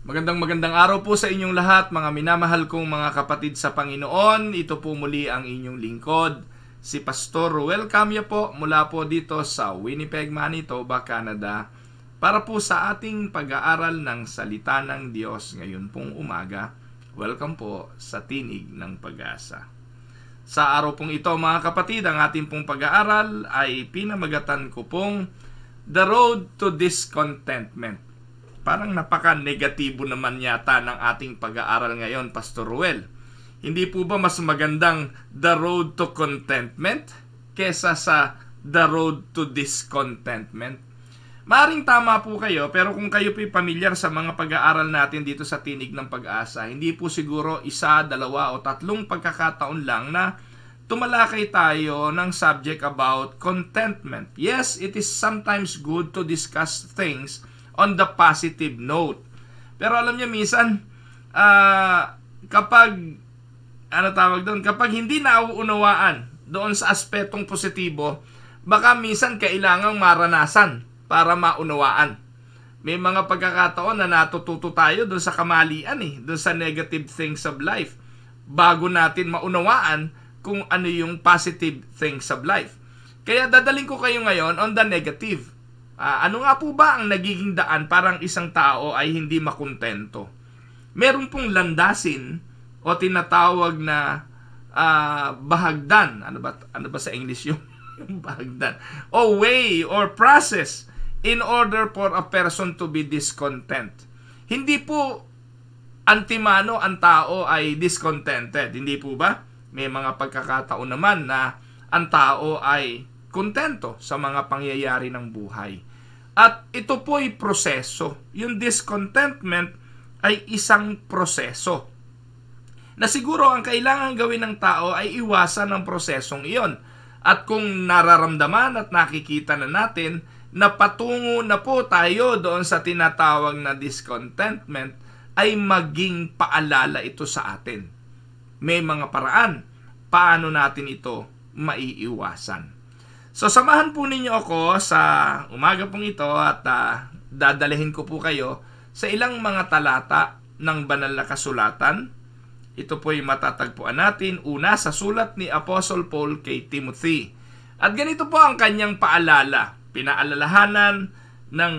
Magandang araw po sa inyong lahat, mga minamahal kong mga kapatid sa Panginoon. Ito po muli ang inyong lingkod, si Pastor Ruel Camya po, mula po dito sa Winnipeg, Manitoba, Canada, para po sa ating pag-aaral ng Salita ng Diyos ngayon pong umaga. Welcome po sa Tinig ng Pag-asa. Sa araw pong ito, mga kapatid, ang ating pong pag-aaral ay pinamagatan ko pong The Road to Discontentment. Parang napaka-negatibo naman yata ng ating pag-aaral ngayon, Pastor Ruel. Hindi po ba mas magandang The Road to Contentment kesa sa The Road to Discontentment? Maaring tama po kayo, pero kung kayo po pamilyar sa mga pag-aaral natin dito sa Tinig ng Pag-asa, hindi po siguro isa, dalawa o tatlong pagkakataon lang na tumalakay tayo ng subject about contentment. Yes, it is sometimes good to discuss things on the positive note. Pero alam niyo, minsan, kapag kapag hindi nauunawaan doon sa aspetong positibo, baka minsan kailangang maranasan para maunawaan. May mga pagkakataon na natututo tayo doon sa kamalian, doon sa negative things of life, bago natin maunawaan kung ano yung positive things of life. Kaya dadaling ko kayo ngayon on the negative. Ano nga po ba ang nagiging daan parang isang tao ay hindi makontento? Meron pong landasin o tinatawag na bahagdan. Ano ba sa English yung bahagdan? O way or process in order for a person to be discontent. Hindi po antimano ang tao ay discontented. Hindi po ba? May mga pagkakataon naman na ang tao ay kontento sa mga pangyayari ng buhay. At ito po ay proseso. Yung discontentment ay isang proseso na siguro ang kailangan gawin ng tao ay iwasan ang prosesong iyon. At kung nararamdaman at nakikita na natin na patungo na po tayo doon sa tinatawag na discontentment, ay maging paalala ito sa atin. May mga paraan paano natin ito maiiwasan. So samahan po ninyo ako sa umaga pong ito at dadalhin ko po kayo sa ilang mga talata ng banal na kasulatan. Ito po ay matatagpuan natin una sa sulat ni Apostle Paul kay Timothy. At ganito po ang kanyang paalala. Pinaalalahanan ng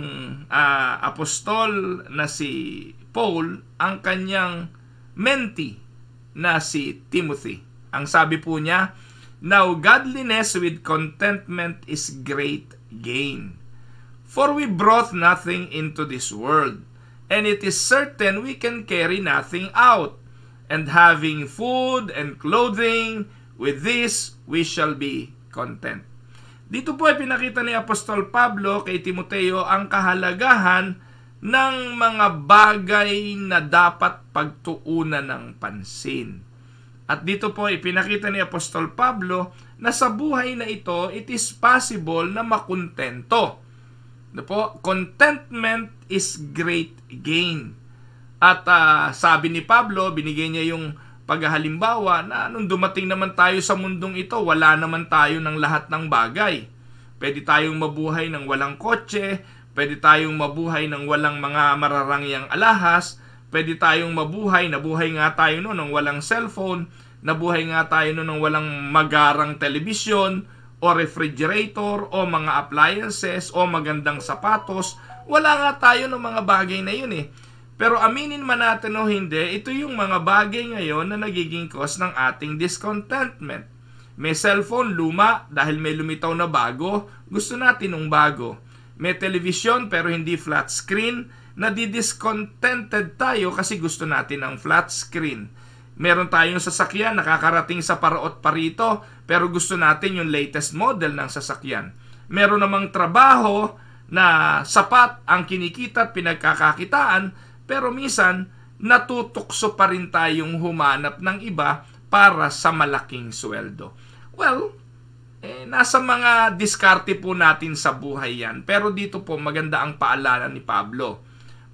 apostol na si Paul ang kanyang mentee na si Timothy. Ang sabi po niya, "Now godliness with contentment is great gain. For we brought nothing into this world, and it is certain we can carry nothing out. And having food and clothing, with this we shall be content." Dito po ay pinakita ni Apostol Pablo kay Timoteo ang kahalagahan ng mga bagay na dapat pagtuunan ng pansin. At dito po ipinakita ni Apostol Pablo na sa buhay na ito, it is possible na makontento. Contentment is great gain. At sabi ni Pablo, binigay niya yung paghahalimbawa na nung dumating naman tayo sa mundong ito, wala naman tayo ng lahat ng bagay. Pwede tayong mabuhay ng walang kotse, pwede tayong mabuhay ng walang mga mararangyang alahas, pwede tayong nabuhay nga tayo noon ng walang cellphone, nabuhay nga tayo noon ng walang magarang telebisyon o refrigerator o mga appliances o magandang sapatos. Wala nga tayo ng mga bagay na yun Pero aminin man natin o hindi, ito yung mga bagay ngayon na nagiging cause ng ating discontentment. May cellphone, luma, dahil may lumitaw na bago, gusto natin ng bago. May television pero hindi flat screen, nadidiscontented tayo kasi gusto natin ng flat screen. Meron tayong sasakyan, nakakarating sa paraot parito, pero gusto natin yung latest model ng sasakyan. Meron namang trabaho na sapat ang kinikita at pinagkakakitaan, pero minsan natutukso pa rin tayong humanap ng iba para sa malaking sweldo. Well, nasa mga diskarte po natin sa buhay yan. Pero dito po maganda ang paalala ni Pablo.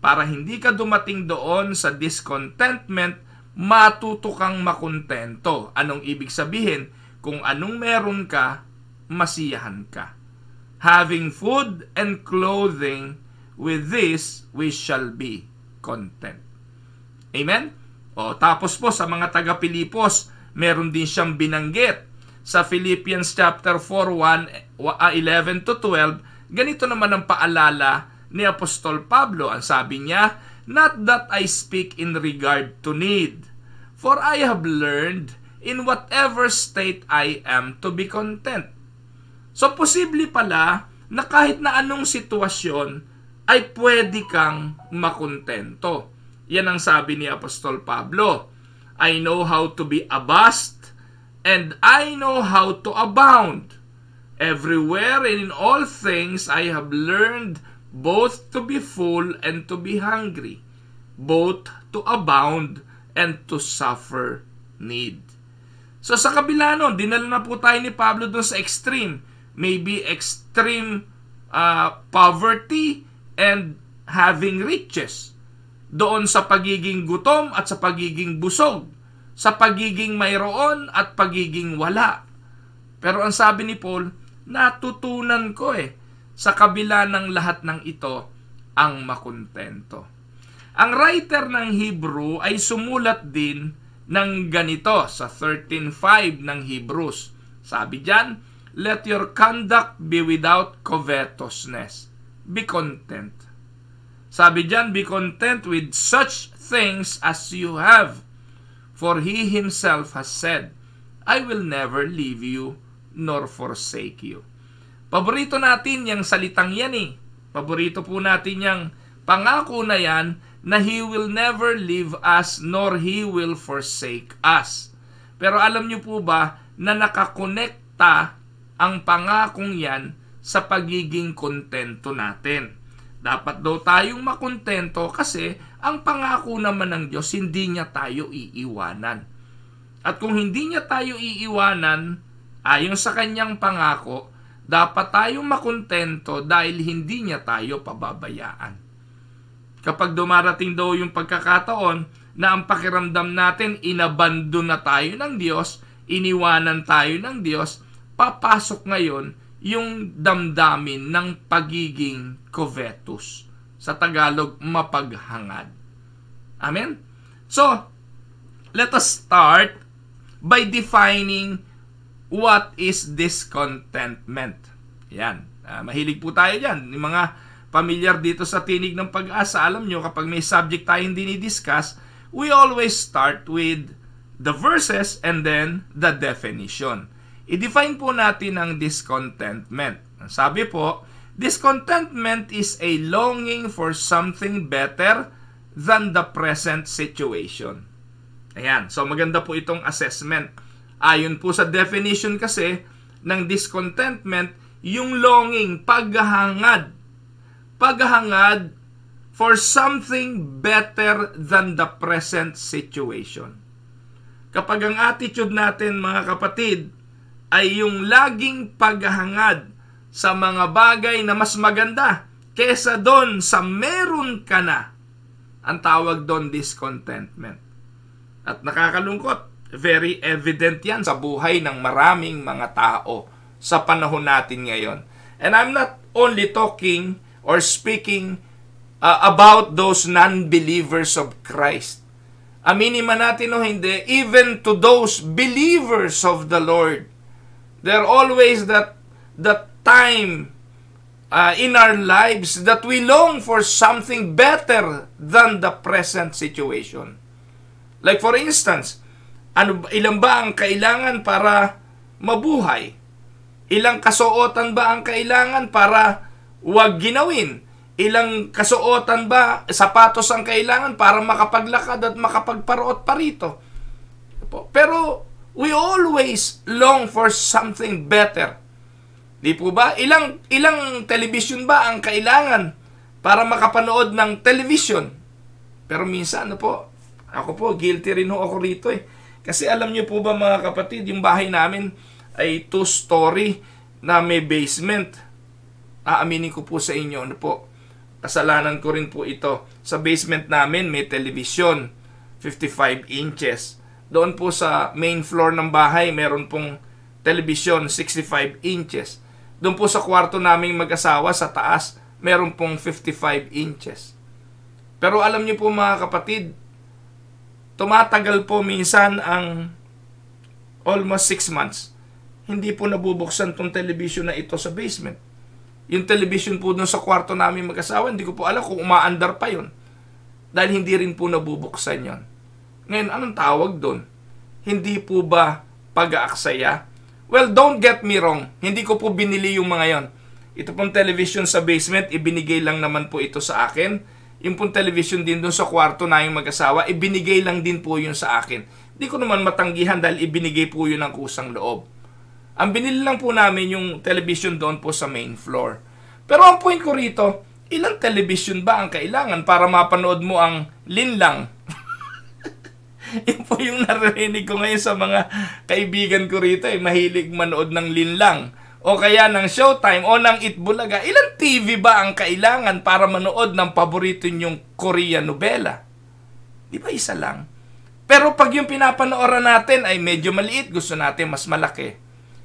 Para hindi ka dumating doon sa discontentment, matuto kang makontento. Anong ibig sabihin? Kung anong meron ka, masiyahan ka. Having food and clothing, with this we shall be content. Amen? O, tapos po sa mga taga-Pilipos, meron din siyang binanggit. Sa Philippians chapter 4, 11 to 12, ganito naman ang paalala ni Apostol Pablo. Ang sabi niya, "Not that I speak in regard to need, for I have learned in whatever state I am to be content." So, posible pala na kahit na anong sitwasyon ay pwede kang makontento. Yan ang sabi ni Apostol Pablo. "I know how to be abased, and I know how to abound. Everywhere and in all things I have learned both to be full and to be hungry, both to abound and to suffer need." So sa kabila nun, dinala na po tayo ni Pablo doon sa extreme. Maybe extreme poverty and having riches. Doon sa pagiging gutom at sa pagiging busog. Sa pagiging mayroon at pagiging wala. Pero ang sabi ni Paul, natutunan ko sa kabila ng lahat ng ito, ang makontento. Ang writer ng Hebrew ay sumulat din ng ganito sa 13:5 ng Hebrews. Sabi diyan, "Let your conduct be without covetousness. Be content." Sabi diyan, "Be content with such things as you have. For he himself has said, I will never leave you nor forsake you." Paborito natin yung salitang yan Paborito po natin yung pangako na yan na He will never leave us nor He will forsake us. Pero alam niyo po ba na nakakonekta ang pangakong yan sa pagiging kontento natin? Dapat daw tayong makontento kasi ang pangako naman ng Diyos, hindi niya tayo iiwanan. At kung hindi niya tayo iiwanan, ayon sa kanyang pangako, dapat tayong makontento dahil hindi niya tayo pababayaan. Kapag dumarating daw yung pagkakataon na ang pakiramdam natin, inabandon na tayo ng Diyos, iniwanan tayo ng Diyos, papasok ngayon yung damdamin ng pagiging covetous. Sa Tagalog, mapaghangad. Amen? So, let us start by defining what is discontentment. Yan. Mahilig po tayo dyan. Yung mga familiar dito sa Tinig ng Pag-asa, alam nyo, kapag may subject tayong dinidiscuss, we always start with the verses and then the definition. I-define po natin ang discontentment. Sabi po, discontentment is a longing for something better than the present situation. Ayan. So, maganda po itong assessment. Ayon po sa definition kasi ng discontentment, yung longing, paghahangad. Paghahangad for something better than the present situation. Kapag ang attitude natin, mga kapatid, ay yung laging paghahangad sa mga bagay na mas maganda kesa doon sa meron ka na, ang tawag doon discontentment. At nakakalungkot, very evident yan sa buhay ng maraming mga tao sa panahon natin ngayon. And I'm not only talking or speaking about those non-believers of Christ. Aminin man natin o hindi, even to those believers of the Lord, there always that time in our lives that we long for something better than the present situation. Like for instance, ilan ba ang kailangan para mabuhay? Ilang kasuotan ba ang kailangan para wag ginawin? Ilang kasuotan ba, sapatos ang kailangan para makapaglakad at makapagparoot pa rito? Pero we always long for something better. Di po ba? Ilang television ba ang kailangan para makapanood ng television? Pero minsan, ako po, guilty rin ako rito Kasi alam niyo po ba mga kapatid, yung bahay namin ay 2-story na may basement. Aaminin ko po sa inyo, kasalanan ko rin po ito. Sa basement namin may television, 55 inches. Doon po sa main floor ng bahay, meron pong television, 65 inches. Doon po sa kwarto naming mag-asawa, sa taas, meron pong 55 inches. Pero alam niyo po mga kapatid, tumatagal po minsan ang almost 6 months. Hindi po nabubuksan tong television na ito sa basement. Yung television po dun sa kwarto namin mag-asawa, hindi ko po alam kung umaandar pa yun. Dahil hindi rin po nabubuksan yon. Ngayon, anong tawag doon? Hindi po ba pag-aaksaya? Well, don't get me wrong. Hindi ko po binili yung mga yon. Ito pong television sa basement, ibinigay lang naman po ito sa akin. Yung pong television din doon sa kwarto na yung mag-asawa, ibinigay lang din po yun sa akin. Hindi ko naman matanggihan dahil ibinigay po yun ng kusang loob. Ang binili lang po namin yung television doon po sa main floor. Pero ang point ko rito, ilang television ba ang kailangan para mapanood mo ang linlang? Yun po yung narinig ko ngayon sa mga kaibigan ko rito, mahilig manood ng linlang. O kaya ng Showtime o ng Itbulaga. Ilang TV ba ang kailangan para manood ng paborito nyong Korean novela? Di ba isa lang? Pero pag yung pinapanooran natin ay medyo maliit, gusto natin mas malaki.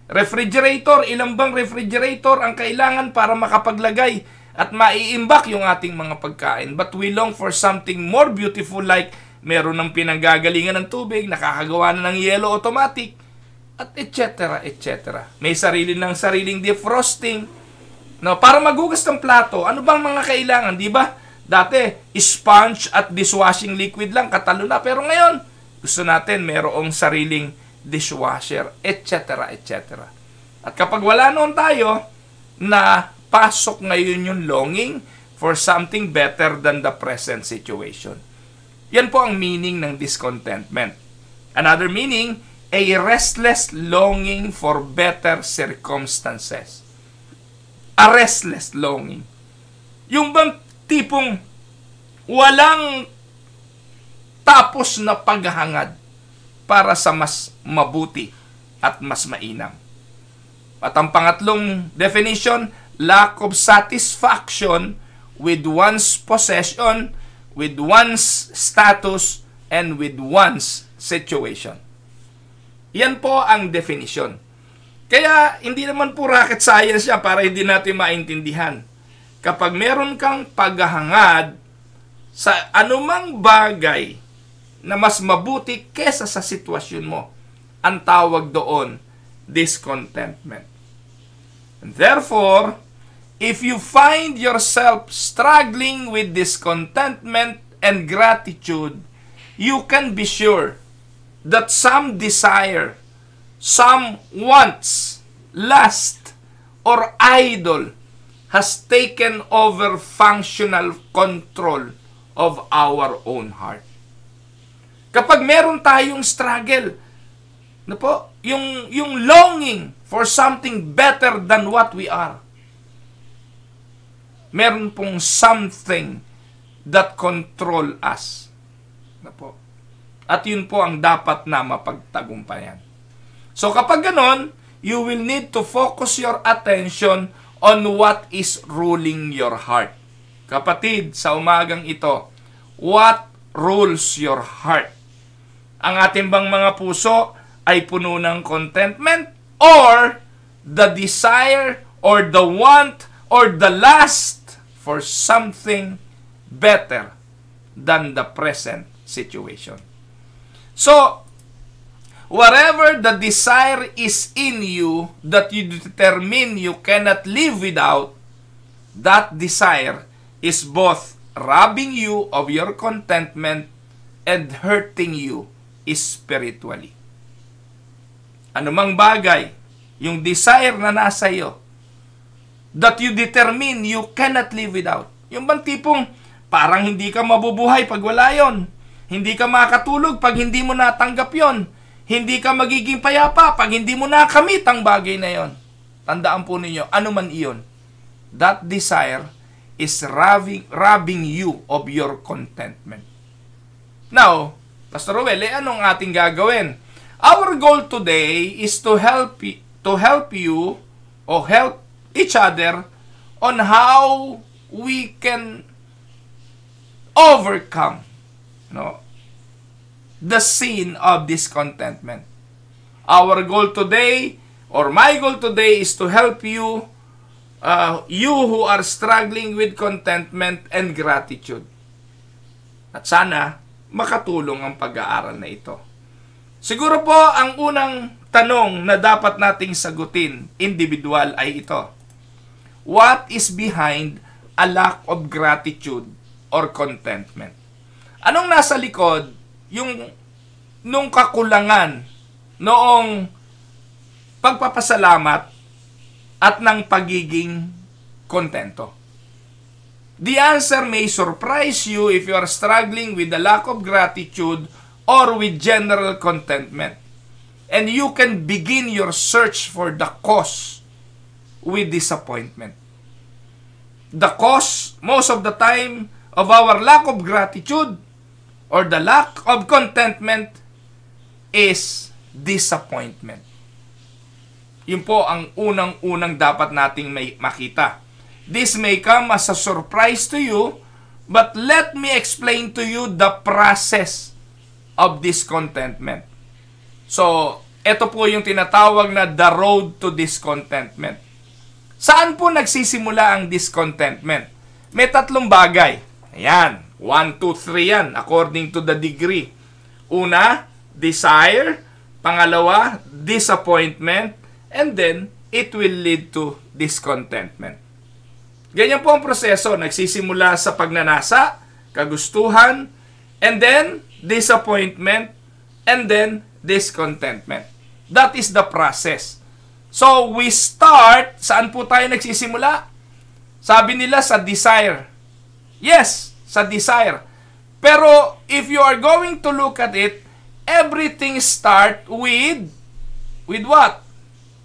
Refrigerator, ilang bang refrigerator ang kailangan para makapaglagay at maiimbak yung ating mga pagkain? But we long for something more beautiful like meron ng pinanggagalingan ng tubig, nakakagawa na ng yellow automatic, at etc. etc. May sariling defrosting. No, para maghugas ng plato, ano bang mga kailangan, di ba? Dati, sponge at dishwashing liquid lang, katalo na. Pero ngayon, gusto natin merong sariling dishwasher, etc. etc. At kapag wala noon tayo, na pasok ngayon yung longing for something better than the present situation. Yan po ang meaning ng discontentment. Another meaning, a restless longing for better circumstances. A restless longing. Yung bang tipong walang tapos na paghahangad para sa mas mabuti at mas mainam. At ang pangatlong definition, lack of satisfaction with one's possession, with one's status, and with one's situation. Yan po ang definition. Kaya, hindi naman po rocket science yan para hindi natin maintindihan. Kapag meron kang paghahangad sa anumang bagay na mas mabuti kesa sa sitwasyon mo, ang tawag doon, discontentment. And therefore, if you find yourself struggling with discontentment and gratitude, you can be sure that some desire, some wants, lust, or idol has taken over functional control of our own heart. Kapag meron tayong struggle, na po, yung longing for something better than what we are, meron pong something that control us. Na po. At yun po ang dapat na mapagtagumpayan. So kapag ganon, you will need to focus your attention on what is ruling your heart. Kapatid, sa umagang ito, what rules your heart? Ang ating bang mga puso ay puno ng contentment or the desire or the want or the lust for something better than the present situation? So, whatever the desire is in you that you determine you cannot live without, that desire is both robbing you of your contentment and hurting you spiritually. Anumang bagay, yung desire na nasa iyo, that you determine you cannot live without. Yung bang tipong parang hindi ka mabubuhay pag wala yon. Hindi ka makatulog pag hindi mo natanggap yon. Hindi ka magiging payapa pag hindi mo nakamit ang bagay na yon. Tandaan po ninyo, ano man iyon, that desire is robbing you of your contentment. Now, Pastor Ruel, anong ating gagawin? Our goal today is to help you or help each other on how we can overcome the sin of discontentment. Our goal today, or my goal today, is to help you, you who are struggling with contentment and gratitude. At sana makatulong ang pag-aaral na ito. Siguro po ang unang tanong na dapat nating sagutin individual ay ito. What is behind a lack of gratitude or contentment? Anong nasa likod nung kakulangan noong pagpapasalamat at ng pagiging kontento? The answer may surprise you if you are struggling with the lack of gratitude or with general contentment. And you can begin your search for the cause with disappointment. The cause, most of the time, of our lack of gratitude or the lack of contentment is disappointment. Yun po ang unang-unang dapat nating may makita. This may come as a surprise to you, but let me explain to you the process of discontentment. So, ito po yung tinatawag na the road to discontentment. Saan po nagsisimula ang discontentment? May tatlong bagay. Ayan, 1, 2, 3 yan, according to the degree. Una, desire. Pangalawa, disappointment. And then, it will lead to discontentment. Ganyan po ang proseso. Nagsisimula sa pagnanasa, kagustuhan, and then disappointment, and then discontentment. That is the process. So, we start, saan po tayo nagsisimula? Sabi nila sa desire. Yes, sa desire. Pero, if you are going to look at it, everything start with what?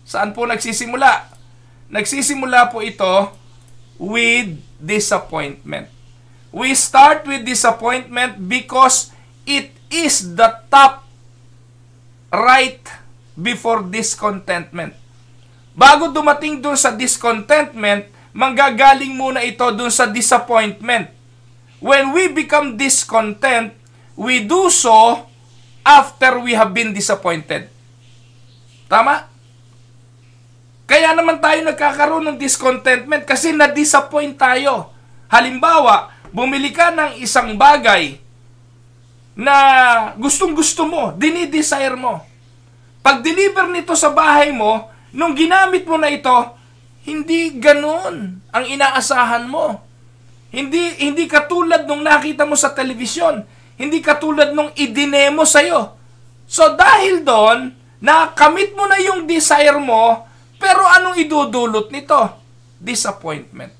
Saan po nagsisimula? Nagsisimula po ito with disappointment. We start with disappointment because it is the top right before discontentment. Bago dumating dun sa discontentment, manggagaling muna ito dun sa disappointment. When we become discontent, we do so after we have been disappointed. Tama? Kaya naman tayo nagkakaroon ng discontentment kasi na-disappoint tayo. Halimbawa, bumili ka ng isang bagay na gustong-gusto mo, dinidesire mo. Pag-deliver nito sa bahay mo, nung ginamit mo na ito, hindi ganun ang inaasahan mo. Hindi katulad nung nakita mo sa telebisyon. Hindi katulad nung idinemo sa'yo. So dahil doon, nakamit mo na yung desire mo, pero anong idudulot nito? Disappointment.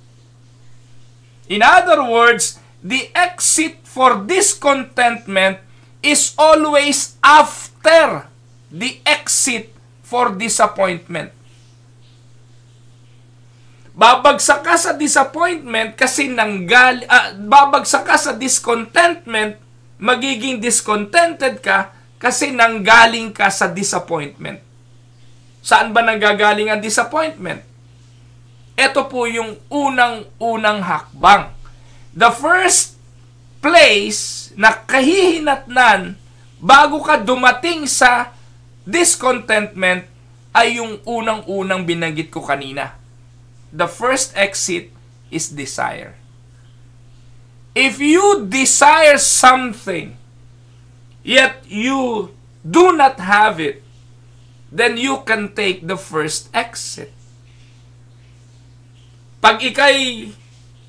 In other words, the exit for discontentment is always after the exit for disappointment. Babagsak ka sa disappointment kasi babagsak ka sa discontentment, magiging discontented ka kasi nanggaling ka sa disappointment. Saan ba nanggagaling ang disappointment? Ito po yung unang-unang hakbang. The first place na kahihinatnan bago ka dumating sa discontentment ay yung unang-unang binanggit ko kanina. The first exit is desire. If you desire something, yet you do not have it, then you can take the first exit. Pag ikay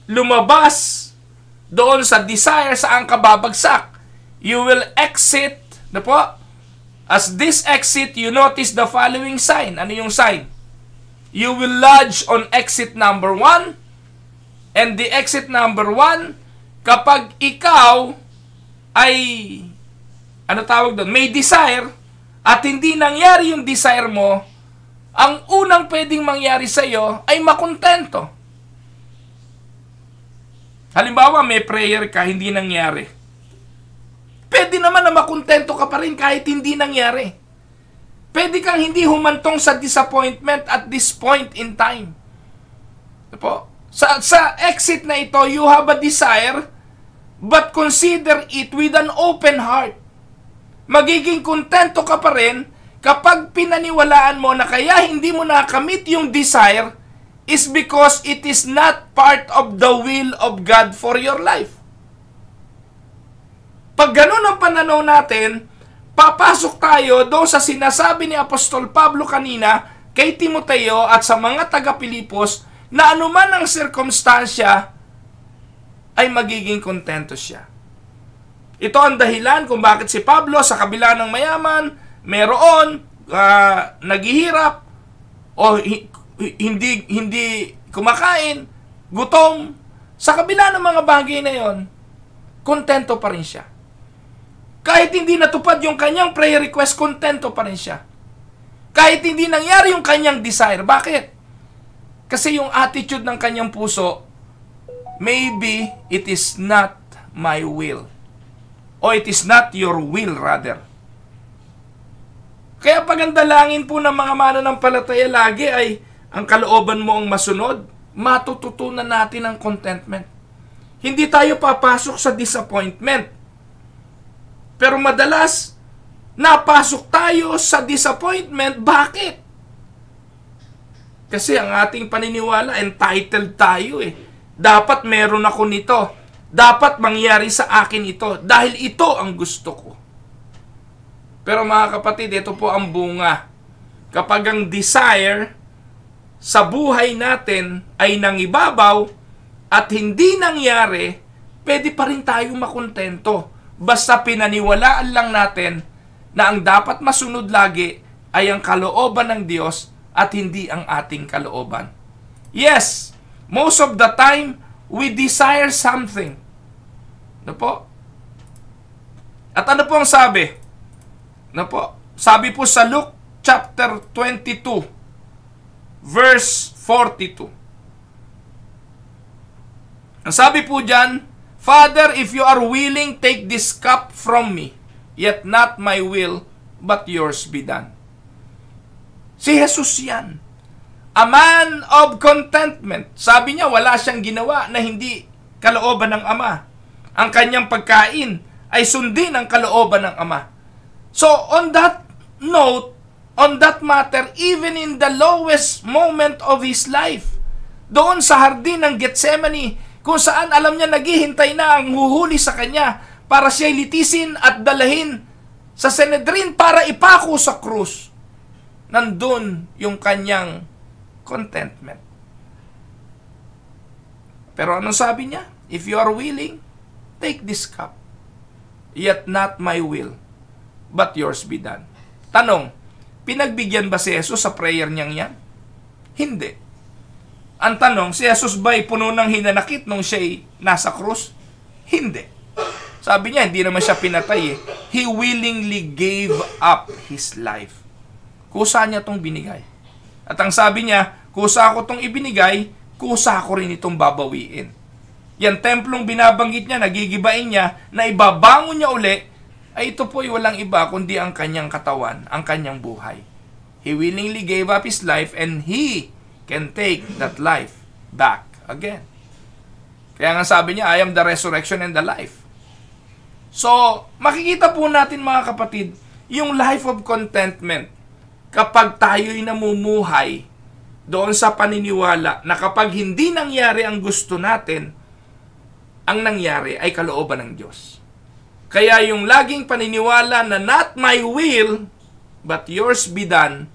lumabas doon sa desire saan ka babagsak, you will exit, na po? As this exit, you notice the following sign. Ano yung sign? You will lodge on exit number 1, and the exit number 1, kapag ikaw ay, may desire, at hindi nangyari yung desire mo, ang unang pwedeng mangyari sa iyo ay makontento. Halimbawa, may prayer ka, hindi nangyari. Pwede naman na makontento ka pa rin kahit hindi nangyari. Pwede kang hindi humantong sa disappointment at this point in time. Sa exit na ito, you have a desire, but consider it with an open heart. Magiging kontento ka pa rin kapag pinaniwalaan mo na kaya hindi mo nakamit yung desire is because it is not part of the will of God for your life. pag ganun ang pananaw natin, papasok tayo doon sa sinasabi ni Apostol Pablo kanina kay Timoteo at sa mga taga-Pilipos na anuman ang sirkumstansya ay magiging kontento siya. Ito ang dahilan kung bakit si Pablo sa kabila ng mayaman, meron, naghihirap, o hindi kumakain, gutom, sa kabila ng mga bagay na yon, kontento pa rin siya. Kahit hindi natupad yung kanyang prayer request, kontento pa rin siya. Kahit hindi nangyari yung kanyang desire. Bakit? Kasi yung attitude ng kanyang puso, maybe it is not my will. O it is not your will, rather. Kaya pag ang dalangin po ng mga mananampalataya lagi ay ang kalooban mo ang masunod, matututunan natin ang contentment. Hindi tayo papasok sa disappointment. Pero madalas, napasok tayo sa disappointment. Bakit? Kasi ang ating paniniwala, entitled tayo eh. Dapat meron ako nito. Dapat mangyari sa akin ito. Dahil ito ang gusto ko. Pero mga kapatid, ito po ang bunga. Kapag ang desire sa buhay natin ay nangibabaw at hindi nangyari, pwede pa rin tayong makontento. Basta pinaniwalaan lang natin na ang dapat masunod lagi ay ang kalooban ng Diyos at hindi ang ating kalooban. Yes, most of the time, we desire something. Ano po? At ano po ang sabi? Ano po? Sabi po sa Luke chapter 22, verse 42. Ang sabi po dyan, Father, if you are willing, take this cup from me, yet not my will, but yours be done. Si Jesus yan. A man of contentment. Sabi niya, wala siyang ginawa na hindi kalooban ng Ama. Ang kanyang pagkain ay sundin ang kalooban ng Ama. So, on that note, on that matter, even in the lowest moment of his life, doon sa hardin ng Gethsemane, kung saan alam niya naghihintay na ang huhuli sa kanya para siya litisin at dalahin sa Sanhedrin para ipako sa krus, nandun yung kanyang contentment. Pero ano sabi niya? If you are willing, take this cup, yet not my will, but yours be done. Tanong, pinagbigyan ba si Jesus sa prayer niyang yan? Hindi. Ang tanong, si Jesus ba'y puno ng hinanakit nung siya'y nasa krus? Hindi. Sabi niya, hindi naman siya pinatay eh. He willingly gave up his life. Kusa niya itong binigay. At ang sabi niya, kusa ko itong ibinigay, kusa ko rin itong babawiin. Yan templong binabanggit niya, nagigibain niya, na ibabangon niya uli, ay ito po'y walang iba kundi ang kanyang katawan, ang kanyang buhay. He willingly gave up his life and he can take that life back again. Kaya nga sabi niya, I am the resurrection and the life. So, makikita po natin mga kapatid, yung life of contentment, kapag tayo'y namumuhay doon sa paniniwala na kapag hindi nangyari ang gusto natin, ang nangyari ay kalooban ng Diyos. Kaya yung laging paniniwala na not my will, but yours be done,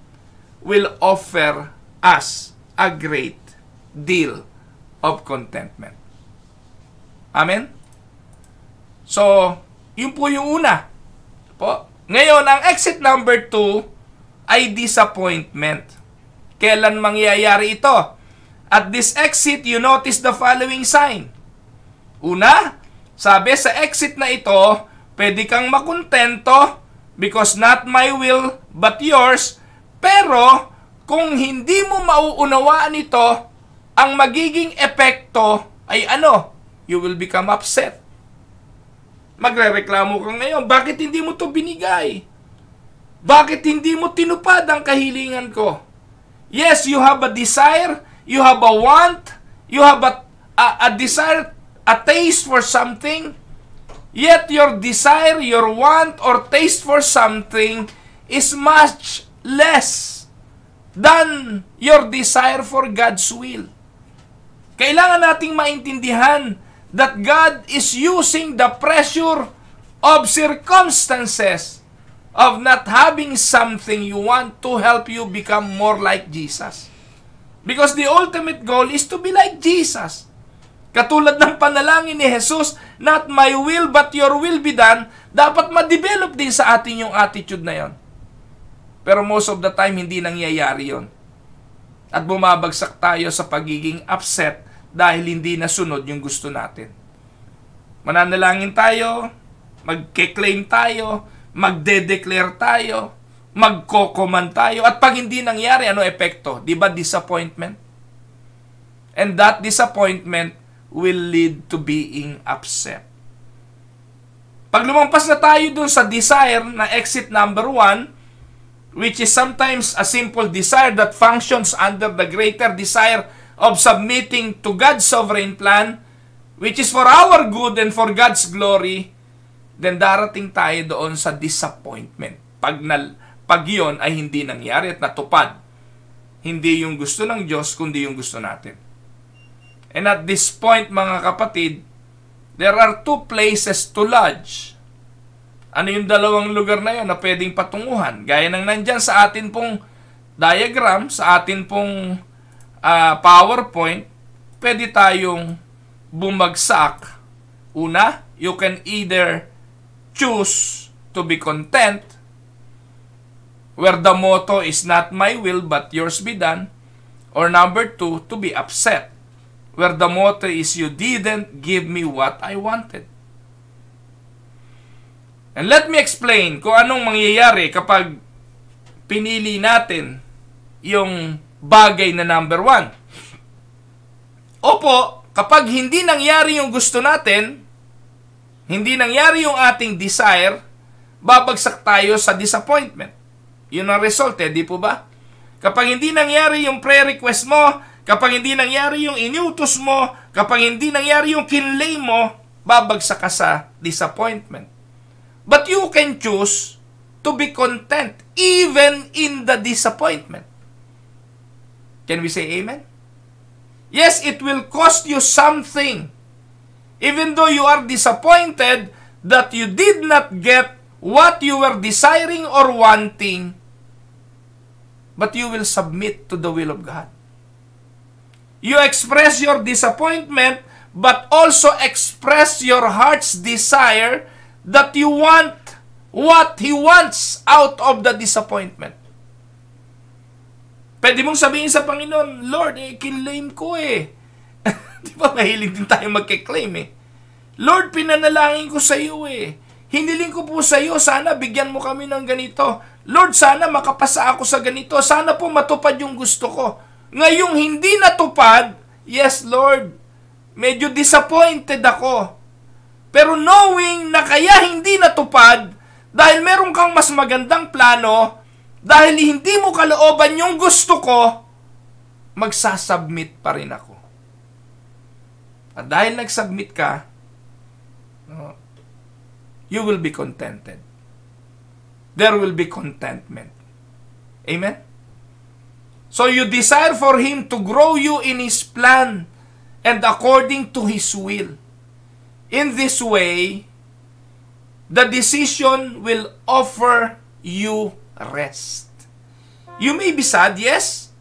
will offer us a great deal of contentment. Amen? So, yun po yung una. Po. Ngayon, ang exit number 2 ay disappointment. Kailan mangyayari ito? At this exit, you notice the following sign. Una, sabi sa exit na ito, pwede kang makontento because not my will but yours, pero kung hindi mo mauunawaan ito, ang magiging epekto ay ano? You will become upset. Magrereklamo ka ngayon, bakit hindi mo to binigay? Bakit hindi mo tinupad ang kahilingan ko? Yes, you have a desire, you have a want, you have a desire, a taste for something, yet your desire, your want, or taste for something is much less than your desire for God's will. Kailangan nating maintindihan that God is using the pressure of circumstances, of not having something you want to help you become more like Jesus. Because the ultimate goal is to be like Jesus. Katulad ng panalangin ni Jesus, not my will but your will be done, dapat ma-develop din sa atin yung attitude na yon. Pero most of the time, hindi nangyayari yon. At bumabagsak tayo sa pagiging upset dahil hindi nasunod yung gusto natin. Mananalangin tayo, magke-claim tayo, magde-declare tayo, magko-command tayo, at pag hindi nangyari, ano epekto? Di ba disappointment? And that disappointment will lead to being upset. Pag lumampas na tayo dun sa desire na exit number 1, which is sometimes a simple desire that functions under the greater desire of submitting to God's sovereign plan, which is for our good and for God's glory, then darating tayo doon sa disappointment. Pag yun ay hindi nangyari at natupad. Hindi yung gusto ng Diyos, kundi yung gusto natin. And at this point, mga kapatid, there are two places to lodge. Ano yung dalawang lugar na yun na pwedeng patunguhan? Gaya ng nandyan sa atin pong diagram, sa atin pong PowerPoint, pwede tayong bumagsak. Una, you can either choose to be content, where the motto is not my will but yours be done, or number 2, to be upset, where the motto is you didn't give me what I wanted. And let me explain kung anong mangyayari kapag pinili natin yung bagay na number 1. Opo, kapag hindi nangyari yung gusto natin, hindi nangyari yung ating desire, babagsak tayo sa disappointment. Yun ang result di po ba? Kapag hindi nangyari yung prayer request mo, kapag hindi nangyari yung inutos mo, kapag hindi nangyari yung kinlay mo, babagsak ka sa disappointment. But you can choose to be content even in the disappointment. Can we say amen? Yes, it will cost you something. Even though you are disappointed that you did not get what you were desiring or wanting, but you will submit to the will of God. You express your disappointment, but also express your heart's desire that you want what He wants out of the disappointment. Pwede mong sabihin sa Panginoon, Lord, kinlaim ko Di ba mahilig din tayo magkiklaim Lord, pinanalangin ko sa iyo Hiniling ko po sa iyo, sana bigyan mo kami ng ganito. Lord, sana makapasa ako sa ganito. Sana po matupad yung gusto ko. Ngayong hindi natupad, yes, Lord, medyo disappointed ako. Pero knowing na kaya hindi natupad, dahil meron kang mas magandang plano, dahil hindi mo kalooban yung gusto ko, magsasubmit pa rin ako. At dahil nagsubmit ka, you will be contented. There will be contentment. Amen? So you desire for Him to grow you in His plan and according to His will. In this way, the decision will offer you rest. You may be sad, yes.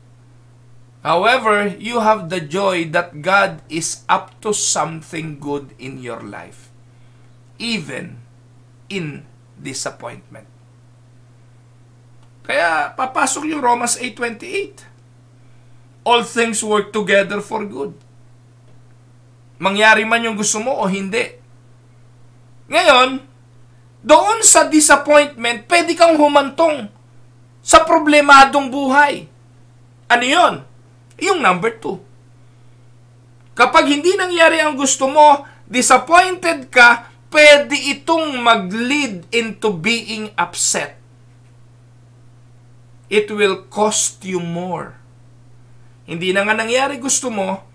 However, you have the joy that God is up to something good in your life, even in disappointment. Kaya papasok yung Romans 8:28. All things work together for good. Mangyari man yung gusto mo o hindi. Ngayon, doon sa disappointment, pwede kang humantong sa problemadong buhay. Ano yun? Yung number 2. Kapag hindi nangyari ang gusto mo, disappointed ka, pwede itong mag-lead into being upset. It will cost you more. Hindi na nga nangyari gusto mo,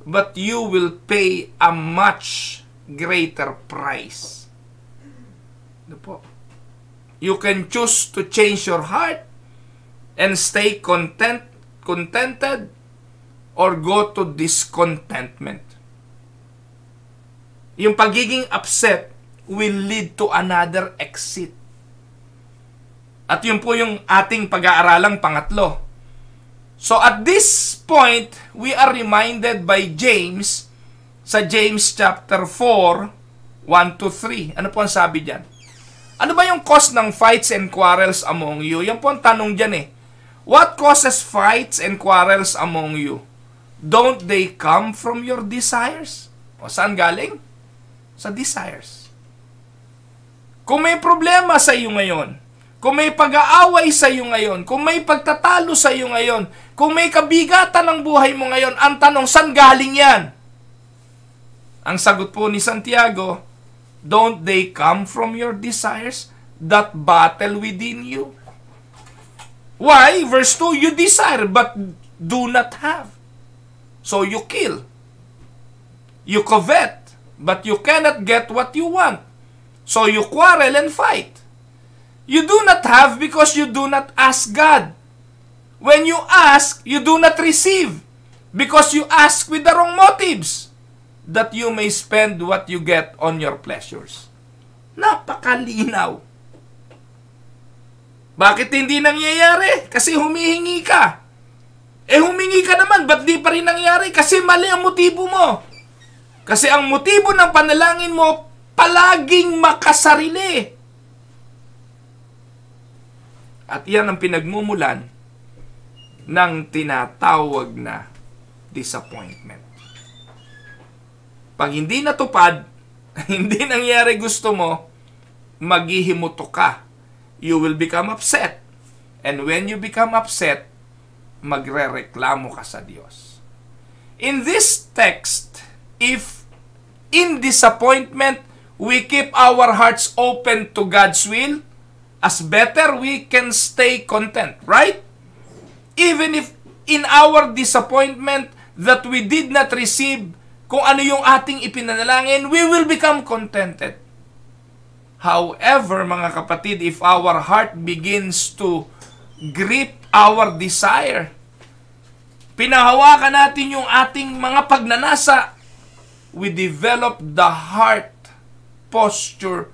but you will pay a much greater price. Ano po? You can choose to change your heart and stay contented, or go to discontentment. Yung pagiging upset, will lead to another exit. At yun po yung ating pag-aaralang pangatlo. So at this point, we are reminded by James sa James chapter 4, 1 to 3. Ano po ang sabi dyan? Ano ba yung cause ng fights and quarrels among you? Yan po ang tanong dyan eh. What causes fights and quarrels among you? Don't they come from your desires? O saan galing? Sa desires. Kung may problema sa iyo ngayon, kung may pag-aaway sa iyo ngayon, kung may pagtatalo sa iyo ngayon, kung may kabigatan ng buhay mo ngayon, ang tanong, saan galing yan? Ang sagot po ni Santiago, don't they come from your desires that battle within you? Why? Verse 2, you desire but do not have. So you kill. You covet, but you cannot get what you want. So you quarrel and fight. You do not have because you do not ask God. When you ask, you do not receive because you ask with the wrong motives, that you may spend what you get on your pleasures. Napakalinaw. Bakit hindi nangyayari? Kasi humihingi ka. Humingi ka naman, ba't di pa rin nangyayari? Kasi mali ang motibo mo. Kasi ang motibo ng panalangin mo, palaging makasarili. At yan ang pinagmumulan ng tinatawag na disappointment. Pag hindi natupad, hindi nangyari gusto mo, maghihimuto ka. You will become upset. And when you become upset, magrereklamo ka sa Diyos. In this text, if in disappointment, we keep our hearts open to God's will, as better we can stay content, right? Even if in our disappointment that we did not receive kung ano yung ating ipinanalangin, we will become contented. However, mga kapatid, if our heart begins to grip our desire, pinahawakan natin yung ating mga pagnanasa, we develop the heart posture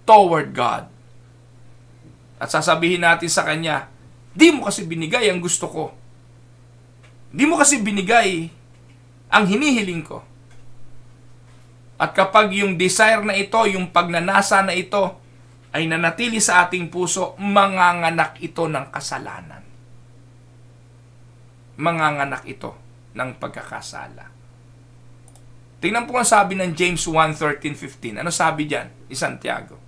toward God. At sasabihin natin sa Kanya, di mo kasi binigay ang gusto ko. Di mo kasi binigay ang hinihiling ko. At kapag yung desire na ito, yung pagnanasa na ito, ay nanatili sa ating puso, manganganak ito ng kasalanan. Manganganak ito ng pagkakasala. Tingnan po ang sabi ng James 1:13-15. Ano sabi diyan ni Santiago?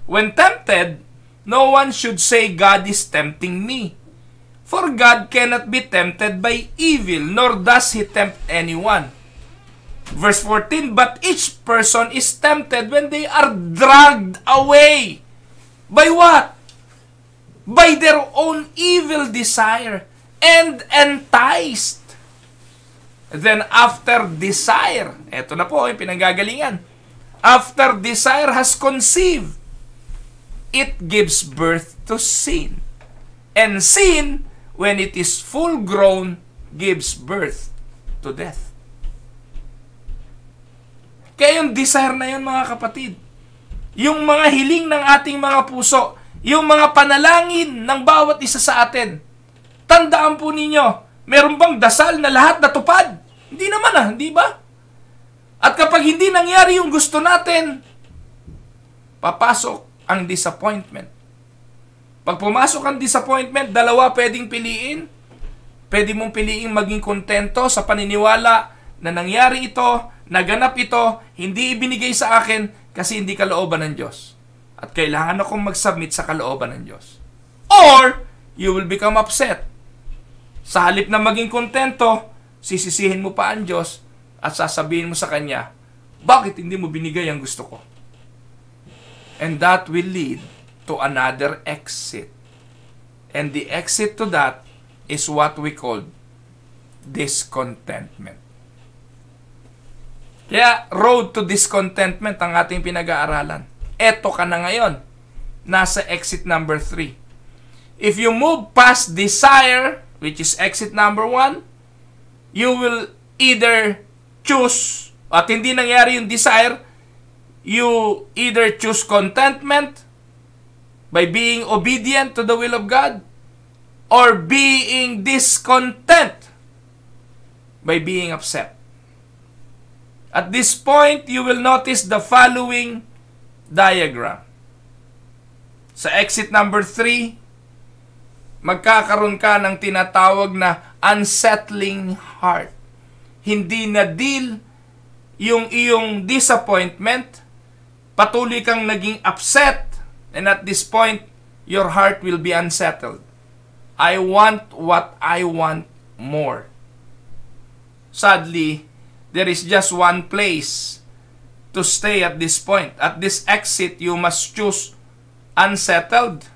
When tempted, no one should say, God is tempting me. For God cannot be tempted by evil, nor does He tempt anyone. Verse 14, but each person is tempted when they are dragged away. By what? By their own evil desire and enticed. Then after desire, eto na po yung pinanggagalingan. After desire has conceived, it gives birth to sin. And sin, when it is full grown, gives birth to death. Kaya yung desire na yun, mga kapatid, yung mga hiling ng ating mga puso, yung mga panalangin ng bawat isa sa atin, tandaan po ninyo, meron bang dasal na lahat natupad? Hindi naman hindi ba? At kapag hindi nangyari yung gusto natin, papasok ang disappointment. Pag pumasok ang disappointment, dalawa pwedeng piliin. Pwede mong piliin maging kontento sa paniniwala na nangyari ito, naganap ito, hindi ibinigay sa akin kasi hindi kalooban ng Diyos. At kailangan akong mag-submit sa kalooban ng Diyos. Or, you will become upset. Sa halip na maging kontento, sisisihin mo pa ang Diyos at sasabihin mo sa Kanya, bakit hindi mo binigay ang gusto ko? And that will lead to another exit. And the exit to that is what we call discontentment. Kaya, road to discontentment ang ating pinag-aaralan. Eto ka na ngayon. Nasa exit number 3. If you move past desire, which is exit number 1, you will either choose, at hindi nangyari yung desire, you either choose contentment by being obedient to the will of God, or being discontent by being upset. At this point, you will notice the following diagram. Sa exit number 3, magkakaroon ka ng tinatawag na unsettling heart. Hindi na deal yung iyong disappointment, patuloy kang naging upset, and at this point, your heart will be unsettled. I want what I want more. Sadly, there is just one place to stay at this point. At this exit, you must choose unsettled,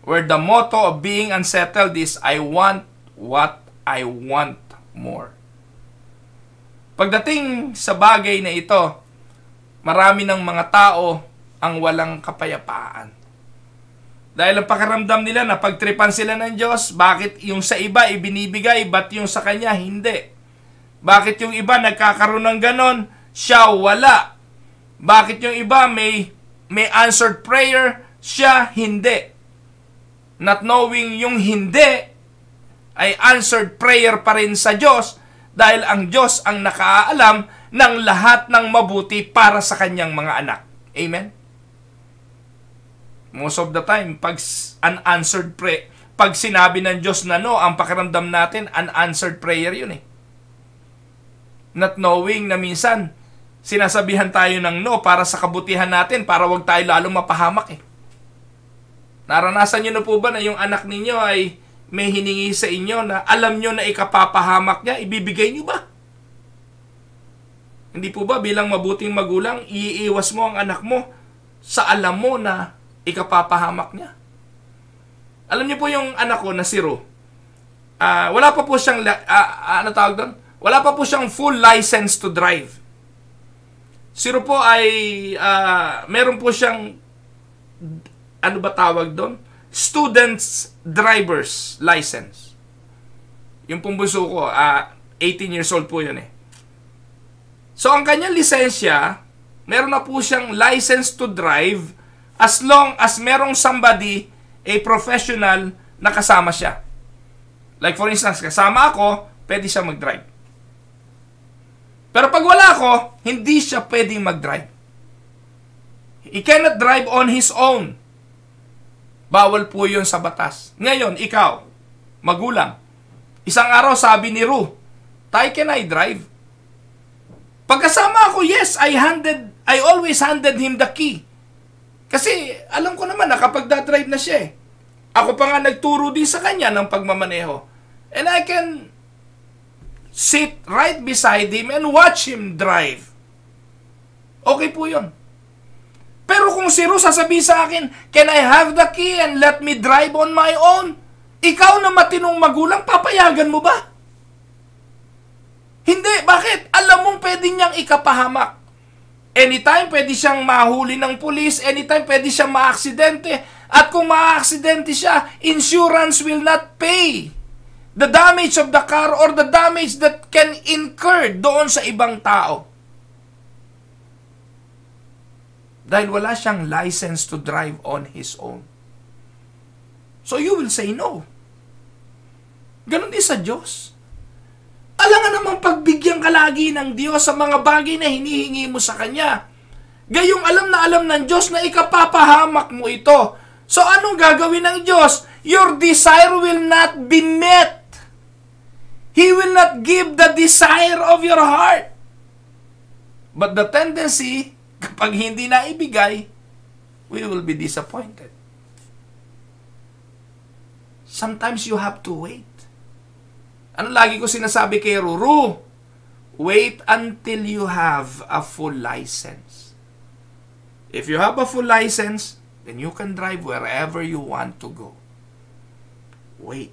where the motto of being unsettled is, I want what I want more. Pagdating sa bagay na ito, marami ng mga tao ang walang kapayapaan. Dahil ang pakiramdam nila na pagtripan sila ng Diyos, bakit yung sa iba ibinibigay, ba't yung sa kanya hindi? Bakit yung iba nagkakaroon ng ganon, siya wala? Bakit yung iba may answered prayer, siya hindi? Not knowing yung hindi ay answered prayer pa rin sa Diyos, dahil ang Diyos ang nakaalam ng lahat ng mabuti para sa kanyang mga anak. Amen? Most of the time, pag unanswered prayer, pag sinabi ng Diyos na no, ang pakiramdam natin, unanswered prayer yun eh. Not knowing na minsan, sinasabihan tayo ng no para sa kabutihan natin, para wag tayo lalong mapahamak eh. Naranasan nyo na po ba na yung anak ninyo ay may hiningi sa inyo na alam nyo na ikapapahamak niya, ibibigay nyo ba? Hindi po ba bilang mabuting magulang, iiwas mo ang anak mo sa alam mo na ikapapahamak niya? Alam niyo po yung anak ko na si Ru, wala pa po siyang, ano tawag doon? Wala pa po siyang full license to drive. Si Ru po ay, meron po siyang, ano ba tawag doon? Student's driver's license. Yung pong bunso ko, 18 years old po yun eh. So, ang kanyang lisensya, meron na po siyang license to drive as long as merong somebody, a professional, na kasama siya. Like for instance, kasama ako, pwede siya mag-drive. Pero pag wala ako, hindi siya pwedeng mag-drive. He cannot drive on his own. Bawal po yun sa batas. Ngayon, ikaw, magulang, isang araw sabi ni Ru, Tay, can I drive? Pagkasama ako, yes, I always handed him the key. Kasi alam ko naman na kapag da-drive na siya eh. Ako pa nga nagturo din sa kanya ng pagmamaneho. And I can sit right beside him and watch him drive. Okay po yun. Pero kung si Ru sasabihin sa akin, can I have the key and let me drive on my own? Ikaw na matinong magulang, papayagan mo ba? Hindi. Bakit? Alam mong pwede niyang ikapahamak. Anytime pwede siyang mahuli ng pulis, anytime pwede siyang maaksidente. At kung maaksidente siya, insurance will not pay the damage of the car or the damage that can incur doon sa ibang tao. Dahil wala siyang license to drive on his own. So you will say no. Ganon din sa Diyos. Alangan namang pagbigyan ka lagi ng Diyos sa mga bagay na hinihingi mo sa Kanya. Gayong alam na alam ng Diyos na ikapapahamak mo ito. So anong gagawin ng Diyos? Your desire will not be met. He will not give the desire of your heart. But the tendency, kapag hindi na ibigay, we will be disappointed. Sometimes you have to wait. Ano lagi ko sinasabi kay Ruru? Wait until you have a full license. If you have a full license, then you can drive wherever you want to go. Wait.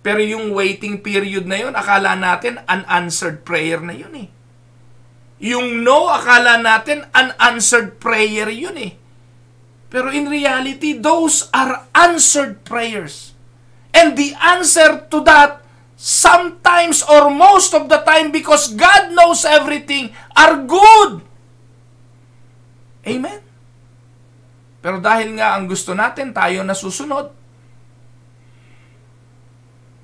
Pero yung waiting period na yun, akala natin unanswered prayer na yun eh. Yung no, akala natin unanswered prayer yun eh. Pero in reality, those are answered prayers. And the answer to that, sometimes or most of the time, because God knows everything, are good. Amen? Pero dahil nga ang gusto natin, tayo nasusunod,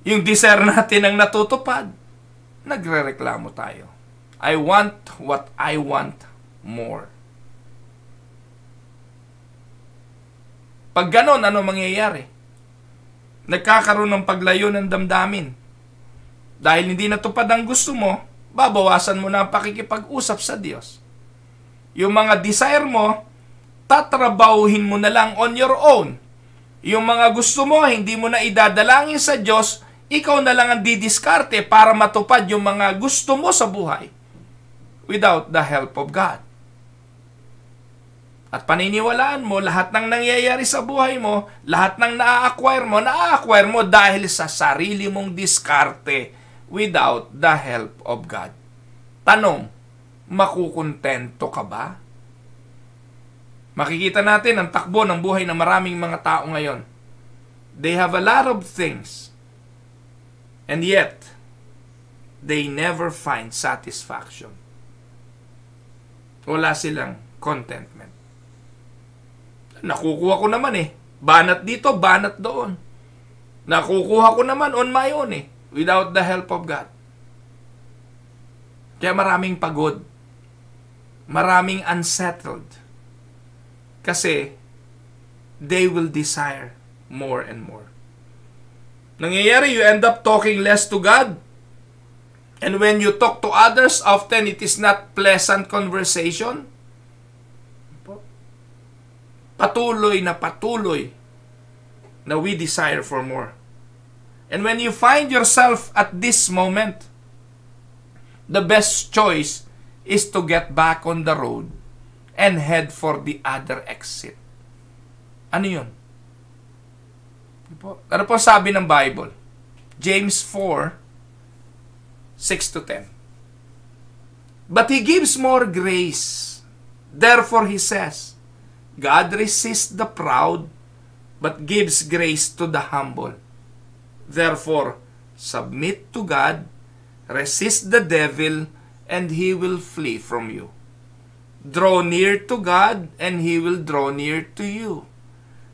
yung desire natin ang natutupad, nagrereklamo tayo. I want what I want more. Pag ganon, ano mangyayari? Nagkakaroon ng paglayo ng damdamin. Dahil hindi natupad ang gusto mo, babawasan mo na ang pakikipag-usap sa Diyos. Yung mga desire mo, tatrabahuhin mo na lang on your own. Yung mga gusto mo, hindi mo na idadalangin sa Diyos, ikaw na lang ang didiskarte para matupad yung mga gusto mo sa buhay without the help of God. At paniniwalaan mo, lahat ng nangyayari sa buhay mo, lahat ng na-acquire mo dahil sa sarili mong diskarte without the help of God. Tanong, makukontento ka ba? Makikita natin ang takbo ng buhay ng maraming mga tao ngayon. They have a lot of things, and yet, they never find satisfaction. Wala silang contentment. Nakukuha ko naman banat dito, banat doon. Nakukuha ko naman on my own without the help of God. Kaya maraming pagod. Maraming unsettled. Kasi they will desire more and more. Nangyayari, you end up talking less to God. And when you talk to others, often it is not pleasant conversation. Patuloy na we desire for more. And when you find yourself at this moment, the best choice is to get back on the road and head for the other exit. Ano yun? Ano po sabi ng Bible? James 4, 6-10. But He gives more grace. Therefore He says, God resists the proud, but gives grace to the humble. Therefore, submit to God, resist the devil, and he will flee from you. Draw near to God, and He will draw near to you.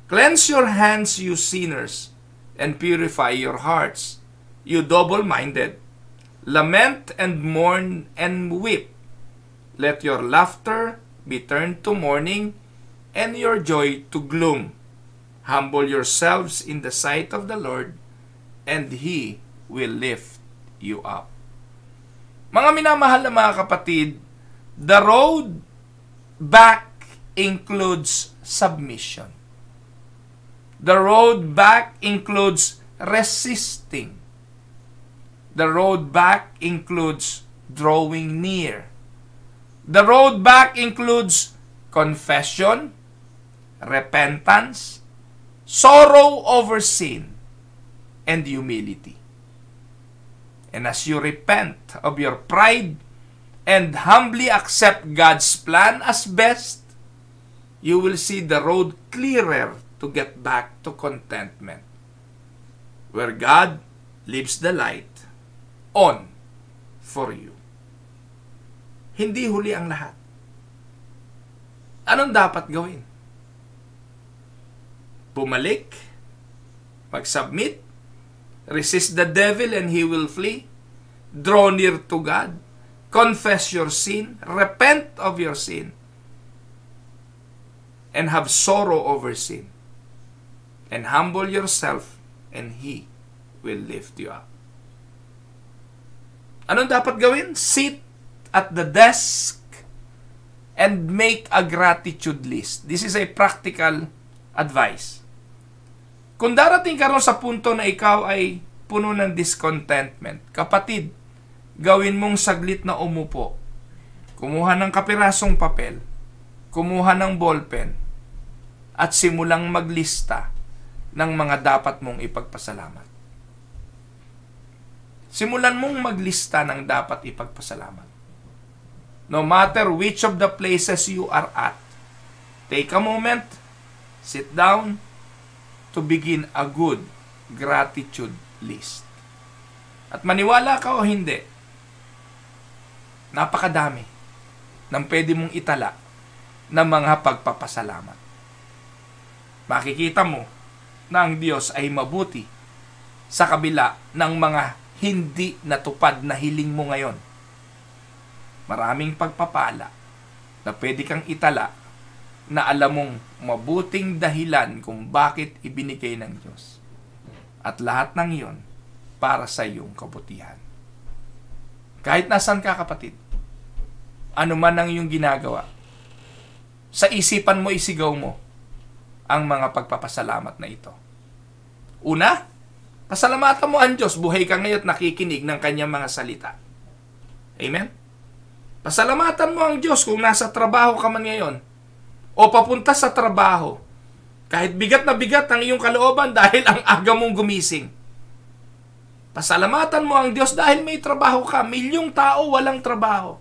Cleanse your hands, you sinners, and purify your hearts, you double-minded. Lament and mourn and weep. Let your laughter be turned to mourning, and your joy to gloom. Humble yourselves in the sight of the Lord, and He will lift you up. Mga minamahal na mga kapatid, the road back includes submission. The road back includes resisting. The road back includes drawing near. The road back includes confession, repentance, sorrow over sin, and humility. And as you repent of your pride and humbly accept God's plan as best, you will see the road clearer to get back to contentment, where God leaves the light on for you. Hindi huli ang lahat. Anong dapat gawin? Bumalik, mag-submit, resist the devil and he will flee, draw near to God, confess your sin, repent of your sin, and have sorrow over sin, and humble yourself, and He will lift you up. Anong dapat gawin? Sit at the desk and make a gratitude list. This is a practical advice. Kung darating ka ron sa punto na ikaw ay puno ng discontentment, kapatid, gawin mong saglit na umupo. Kumuha ng kapirasong papel, kumuha ng ballpen, at simulang maglista ng mga dapat mong ipagpasalamat. Simulan mong maglista ng dapat ipagpasalamat. No matter which of the places you are at, take a moment, sit down, to begin a good gratitude list. At maniwala ka o hindi, napakadami ng pwede mong itala ng mga pagpapasalamat. Makikita mo na ang Diyos ay mabuti sa kabila ng mga hindi natupad na hiling mo ngayon. Maraming pagpapala na pwede kang itala na alam mong mabuting dahilan kung bakit ibinigay ng Diyos. At lahat ng iyon para sa iyong kabutihan. Kahit nasan ka, kapatid, ano man ang iyong ginagawa, sa isipan mo, isigaw mo ang mga pagpapasalamat na ito. Una, pasalamatan mo ang Diyos, buhay ka ngayon at nakikinig ng kanyang mga salita. Amen? Pasalamatan mo ang Diyos kung nasa trabaho ka man ngayon o papunta sa trabaho. Kahit bigat na bigat ang iyong kalooban dahil ang aga mong gumising. Pasalamatan mo ang Diyos dahil may trabaho ka. Milyong tao walang trabaho.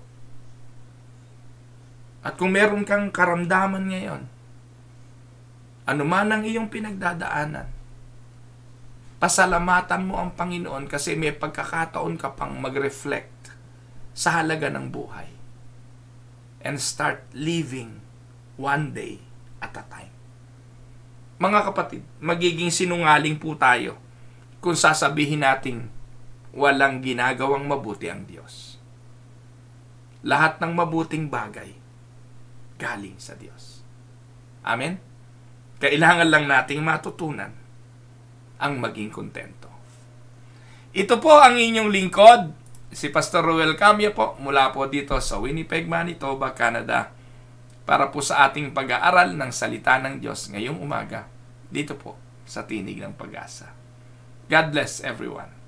At kung meron kang karamdaman ngayon, anuman ang iyong pinagdadaanan, pasalamatan mo ang Panginoon kasi may pagkakataon ka pang mag-reflect sa halaga ng buhay. And start living one day at a time. Mga kapatid, magiging sinungaling po tayo kung sasabihin nating walang ginagawang mabuti ang Diyos. Lahat ng mabuting bagay galing sa Diyos. Amen? Kailangan lang nating matutunan ang maging kontento. Ito po ang inyong lingkod, si Pastor Ruel Camia po, mula po dito sa Winnipeg, Manitoba, Canada, para po sa ating pag-aaral ng salita ng Diyos ngayong umaga, dito po sa Tinig ng Pag-asa. God bless everyone.